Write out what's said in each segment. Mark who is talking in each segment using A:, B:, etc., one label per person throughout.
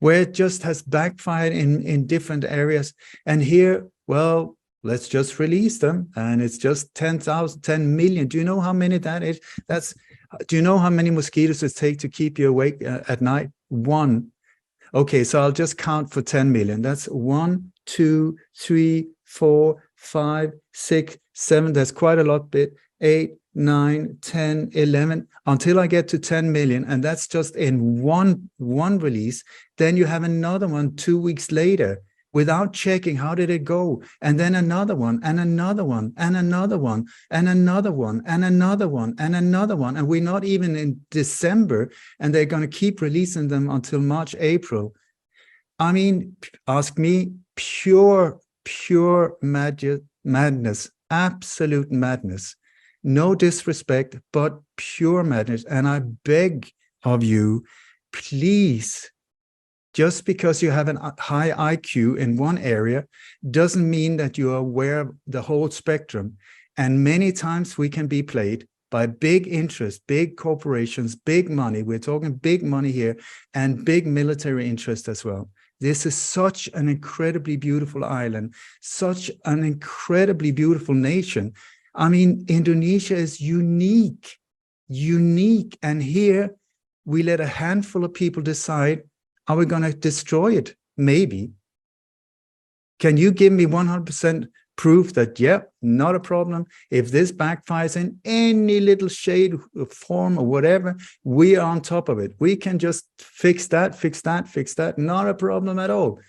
A: where it just has backfired in different areas. And here, well, let's just release them, and it's just 10,000, 10 million. Do you know how many that is? Do you know how many mosquitoes it takes to keep you awake at night? One. Okay, so I'll just count for 10 million. That's 1, 2, 3, 4, 5, 6, 7. That's quite a lot bit. 8, 9, 10, 11, until I get to 10 million. And that's just in one release. Then you have another one 2 weeks later without checking how did it go. And then another one, and another one, and another one, and another one, and another one, and another one. And we're not even in December, and they're going to keep releasing them until March, April. I mean, ask me, pure madness, absolute madness. No disrespect, but pure madness. And I beg of you, please, just because you have a high IQ in one area doesn't mean that you are aware of the whole spectrum. And many times we can be played by big interests, big corporations, big money. We're talking big money here, and big military interest as well. This is such an incredibly beautiful island, such an incredibly beautiful nation. I mean, Indonesia is unique. And here we let a handful of people decide, are we going to destroy it? Maybe. Can you give me 100% proof that, yeah, not a problem? If this backfires in any little shade or form or whatever, we are on top of it. We can just fix that. Not a problem at all.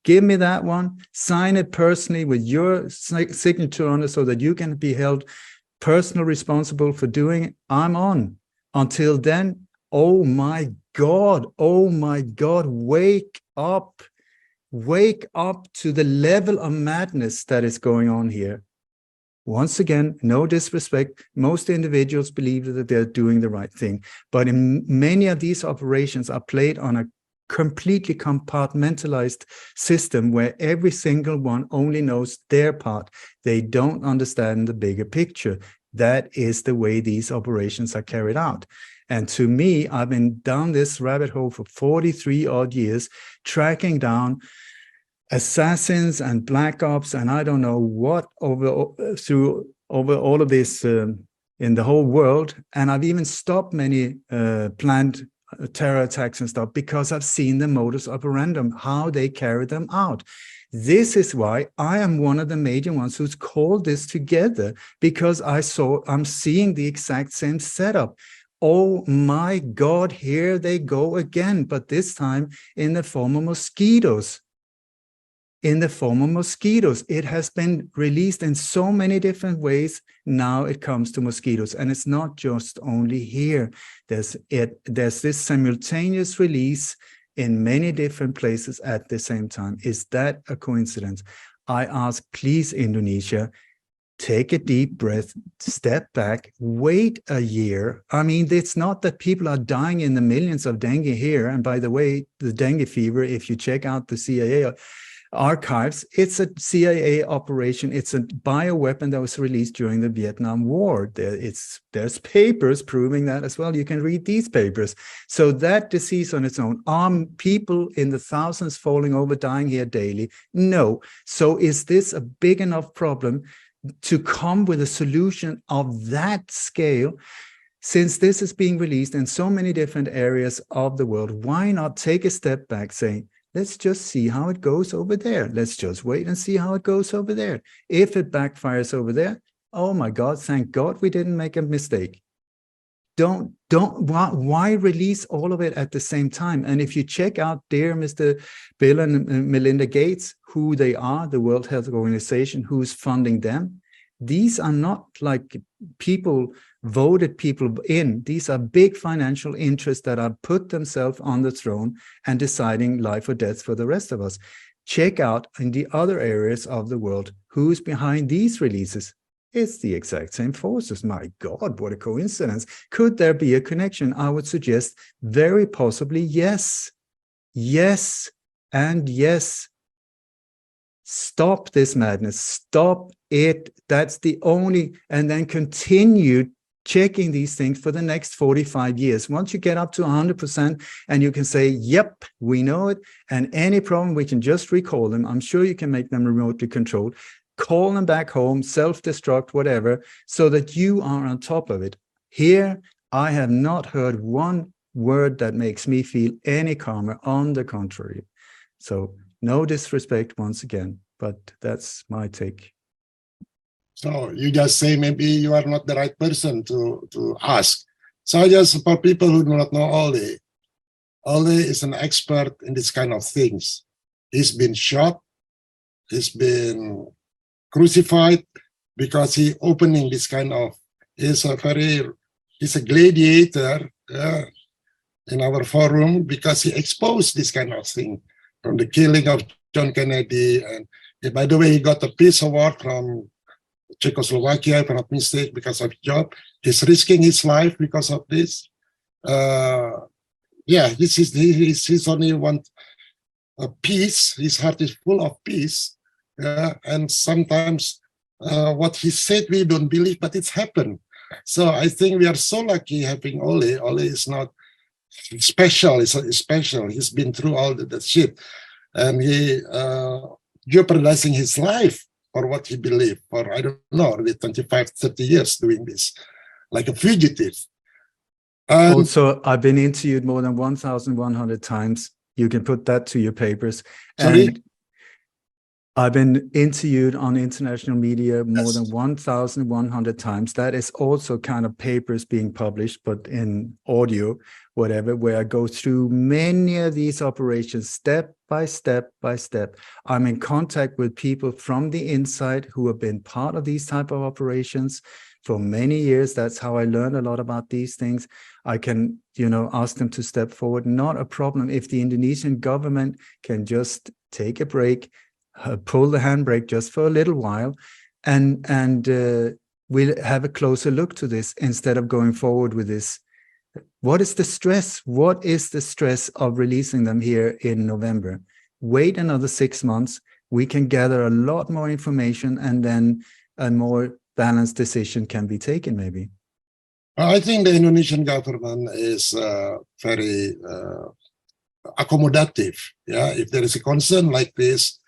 A: Give me that one, sign it personally with your signature on it so that you can be held personally responsible for doing it. I'm on. Until then, oh my God, wake up. Wake up to the level of madness that is going on here. Once again, no disrespect. Most individuals believe that they're doing the right thing. But in many of these operations are played on a completely compartmentalized system where every single one only knows their part. They don't understand the bigger picture. That is the way these operations are carried out. And to me, I've been down this rabbit hole for 43 odd years, tracking down assassins and black ops, and I don't know what over all of this in the whole world. And I've even stopped many planned terror attacks and stuff because I've seen the modus operandi, how they carry them out. This is why I am one of the major ones who's called this together, because I'm seeing the exact same setup. Oh my God, here they go again, but this time in the form of mosquitoes. It has been released in so many different ways. Now it comes to mosquitoes, and it's not just only here. There's this simultaneous release in many different places at the same time. Is that a coincidence? I ask, please, Indonesia, take a deep breath, step back, wait a year. I mean, it's not that people are dying in the millions of dengue here. And by the way, the dengue fever, if you check out the CIA archives, it's a CIA operation. It's a bioweapon that was released during the Vietnam War. There's papers proving that as well. You can read these papers. So that disease on its own, people in the thousands falling over, dying here daily? No. So is this a big enough problem to come with a solution of that scale? Since this is being released in so many different areas of the world, why not take a step back, saying, let's just see how it goes over there. Let's just wait and see how it goes over there. If it backfires over there, oh my God, thank God we didn't make a mistake. Why release all of it at the same time? And if you check out dear Mr. Bill and Melinda Gates, who they are, the World Health Organization, who's funding them, these are not like voted people in. These are big financial interests that have put themselves on the throne and deciding life or death for the rest of us. Check out in the other areas of the world who's behind these releases. It's the exact same forces. My God, what a coincidence. Could there be a connection? I would suggest very possibly yes. Yes and yes. Stop this madness. Stop it. That's the only, and then continue checking these things for the next 45 years. Once you get up to 100% and you can say, yep, we know it, and any problem, we can just recall them. I'm sure you can make them remotely controlled, call them back home, self-destruct, whatever, so that you are on top of it. Here, I have not heard one word that makes me feel any calmer. On the contrary. So no disrespect once again, but that's my take.
B: So you just say maybe you are not the right person to ask. So just for people who do not know Ole is an expert in this kind of things. He's been shot, he's been crucified because he opening this kind of, he's a gladiator in our forum because he exposed this kind of thing from the killing of John Kennedy. And by the way, he got a Peace Award from Czechoslovakia, if I'm not mistaken, because of his job. He's risking his life because of this. Yeah, he's only want a peace. His heart is full of peace. And sometimes what he said we don't believe, but it's happened. So I think we are so lucky having Ole. Ole is not special. He's special. He's been through all that shit, and he jeopardizing his life for what he believed for, I don't know, maybe 25, 30 years doing this, like a fugitive.
A: Also, I've been interviewed more than 1,100 times. You can put that to your papers.
B: Sorry?
A: And I've been interviewed on international media more
B: Yes.
A: than 1,100 times. That is also kind of papers being published, but in audio, whatever, where I go through many of these operations step by step by step. I'm in contact with people from the inside who have been part of these type of operations for many years. That's how I learned a lot about these things. I can, ask them to step forward. Not a problem if the Indonesian government can just take a break, pull the handbrake just for a little while, and we'll have a closer look to this instead of going forward with this. What is the stress? What is the stress of releasing them here in November? Wait another 6 months. We can gather a lot more information, and then a more balanced decision can be taken, maybe.
B: I think the Indonesian government is very accommodative. Yeah, if there is a concern like this,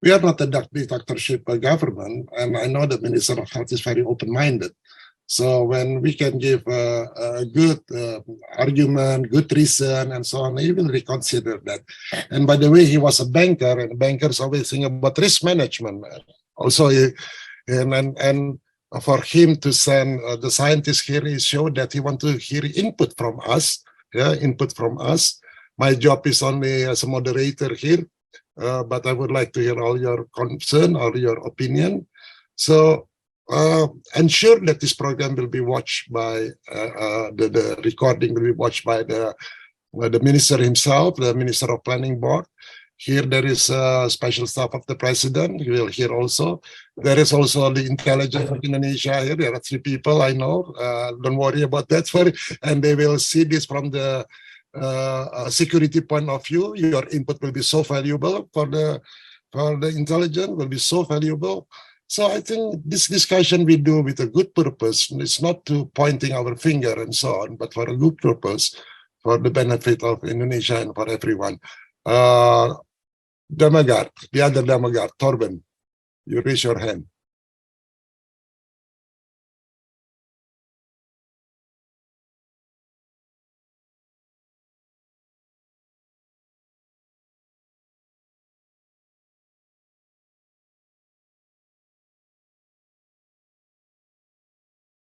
B: we are not a dictatorship government, and I know the Minister of Health is very open-minded. So when we can give a good argument, good reason, and so on, he will reconsider that. And by the way, he was a banker, and bankers always think about risk management. Also, and for him to send the scientists here, he showed that he wants to hear input from us. Yeah, input from us. My job is only as a moderator here. But I would like to hear all your concern or your opinion. So ensure that this program will be watched by, the recording will be watched by the minister himself, the Minister of Planning Board. Here there is a special staff of the president. You will hear also. There is also the intelligence of Indonesia here. There are 3 people I know. Don't worry about that. And they will see this from the security point of view. Your input will be so valuable for the intelligence, will be so valuable. So I think this discussion we do with a good purpose. It's not to pointing our finger and so on, but for a good purpose, for the benefit of Indonesia and for everyone. Damagard, the other Damagard, Torben, you raise your hand.